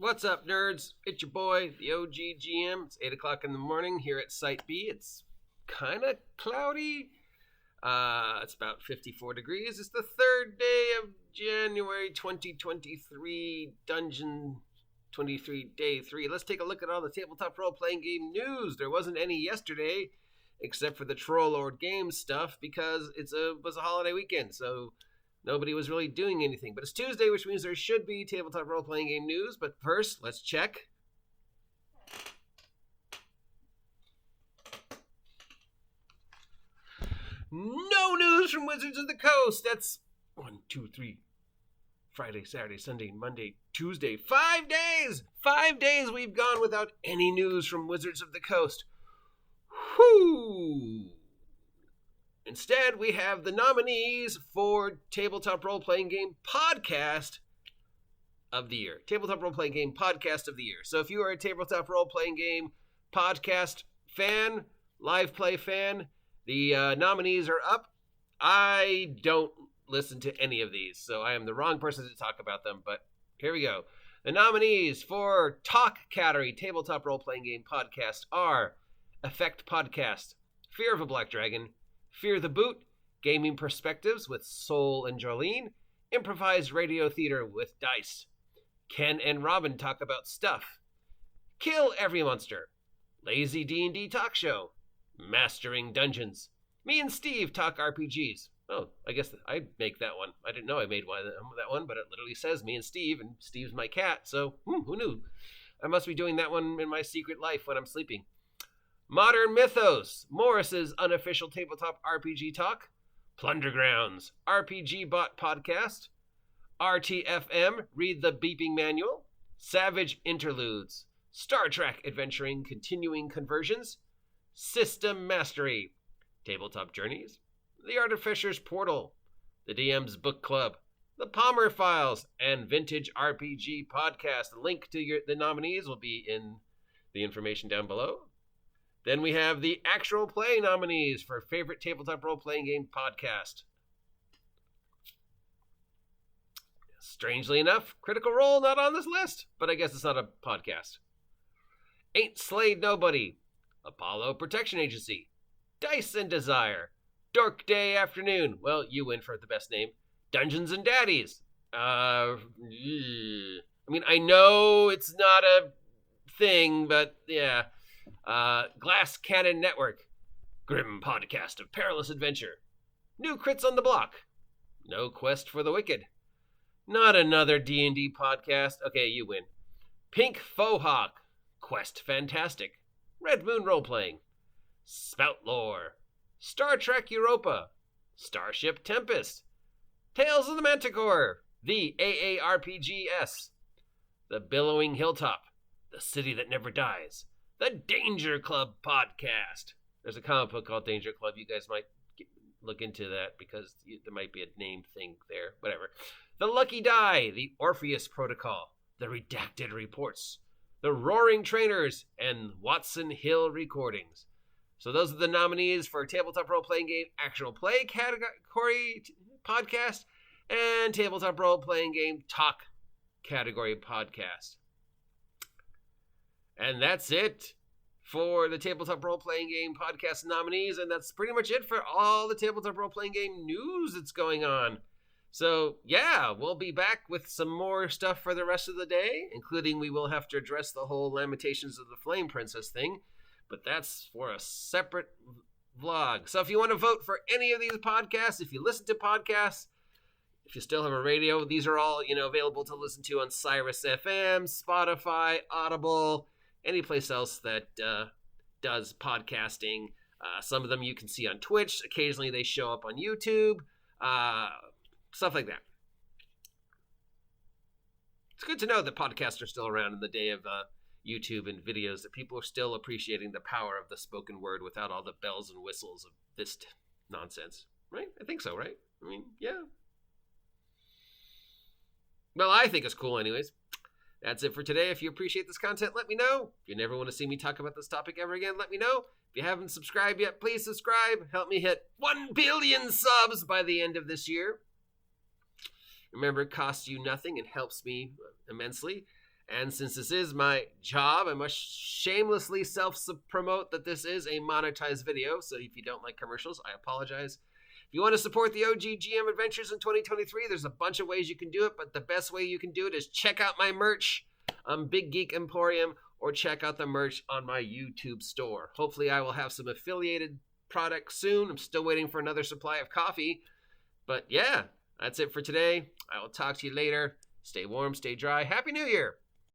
What's up, nerds? It's your boy, the OG GM. It's 8 o'clock in the morning here at Site B. It's kind of cloudy. It's about 54 degrees. It's the third day of January 2023, Dungeon 23, Day 3. Let's take a look at all the tabletop role-playing game news. There wasn't any yesterday, except for the Troll Lord Games stuff, because it was a holiday weekend, so nobody was really doing anything. But it's Tuesday, which means there should be tabletop role-playing game news. But first, let's check. No news from Wizards of the Coast. That's 1, 2, 3. Friday, Saturday, Sunday, Monday, Tuesday. 5 days! 5 days we've gone without any news from Wizards of the Coast. Whoo! Instead, we have the nominees for Tabletop Role-Playing Game Podcast of the Year. Tabletop Role-Playing Game Podcast of the Year. So if you are a Tabletop Role-Playing Game Podcast fan, live play fan, the nominees are up. I don't listen to any of these, so I am the wrong person to talk about them, but here we go. The nominees for Talk category Tabletop Role-Playing Game Podcast are Effect Podcast, Fear of a Black Dragon, Fear the Boot, Gaming Perspectives with Soul and Jolene, Improvised Radio Theater with Dice, Ken and Robin Talk About Stuff, Kill Every Monster, Lazy D&D Talk Show, Mastering Dungeons, Me and Steve Talk RPGs. Oh, I guess I make that one. I didn't know I made that one, but it literally says Me and Steve, and Steve's my cat, so who knew? I must be doing that one in my secret life when I'm sleeping. Modern Mythos, Morris's unofficial tabletop RPG talk, Plundergrounds, RPG Bot podcast, RTFM, Read the Beeping Manual, Savage Interludes, Star Trek Adventuring Continuing Conversions, System Mastery, Tabletop Journeys, The Artificer's Portal, The DM's Book Club, The Palmer Files, and Vintage RPG Podcast. The link to the nominees will be in the information down below. Then we have the actual play nominees for Favorite Tabletop Role-Playing Game Podcast. Strangely enough, Critical Role not on this list, but I guess it's not a podcast. Ain't Slayed Nobody, Apollo Protection Agency, Dice and Desire, Dork Day Afternoon, well, you win for the best name, Dungeons and Daddies. I mean, I know it's not a thing, but yeah. Glass Cannon Network, Grim Podcast of Perilous Adventure, New Crits on the Block, No Quest for the Wicked, Not Another D&D Podcast, okay, you win, Pink Faux Hawk, Quest Fantastic, Red Moon Roleplaying, Spout Lore, Star Trek Europa, Starship Tempest, Tales of the Manticore, The AARPGS, The Billowing Hilltop, The City That Never Dies, The Danger Club Podcast. There's a comic book called Danger Club. You guys might look into that because there might be a name thing there. Whatever. The Lucky Die, The Orpheus Protocol, The Redacted Reports, The Roaring Trainers, and Watson Hill Recordings. So those are the nominees for Tabletop Role-Playing Game Actual Play category podcast and Tabletop Role-Playing Game Talk category podcast. And that's it for the Tabletop Role-Playing Game Podcast nominees, and that's pretty much it for all the Tabletop Role-Playing Game news that's going on. So, yeah, we'll be back with some more stuff for the rest of the day, including we will have to address the whole Lamentations of the Flame Princess thing, but that's for a separate vlog. So if you want to vote for any of these podcasts, if you listen to podcasts, if you still have a radio, these are all, available to listen to on Sirius FM, Spotify, Audible, any place else that does podcasting. Some of them you can see on Twitch. Occasionally they show up on YouTube. Stuff like that. It's good to know that podcasts are still around in the day of YouTube and videos, that people are still appreciating the power of the spoken word without all the bells and whistles of this nonsense. Right? I think so, right? I mean, yeah. Well, I think it's cool anyways. That's it for today. If you appreciate this content, let me know. If you never want to see me talk about this topic ever again, let me know. If you haven't subscribed yet, please subscribe. Help me hit 1 billion subs by the end of this year. Remember, it costs you nothing and helps me immensely. And since this is my job, I must shamelessly self-promote that this is a monetized video. So if you don't like commercials, I apologize. If you want to support the OG GM Adventures in 2023, there's a bunch of ways you can do it, but the best way you can do it is check out my merch on Big Geek Emporium, or check out the merch on my YouTube store. Hopefully I will have some affiliated products soon. I'm still waiting for another supply of coffee. But yeah, that's it for today. I will talk to you later. Stay warm, stay dry. Happy New Year!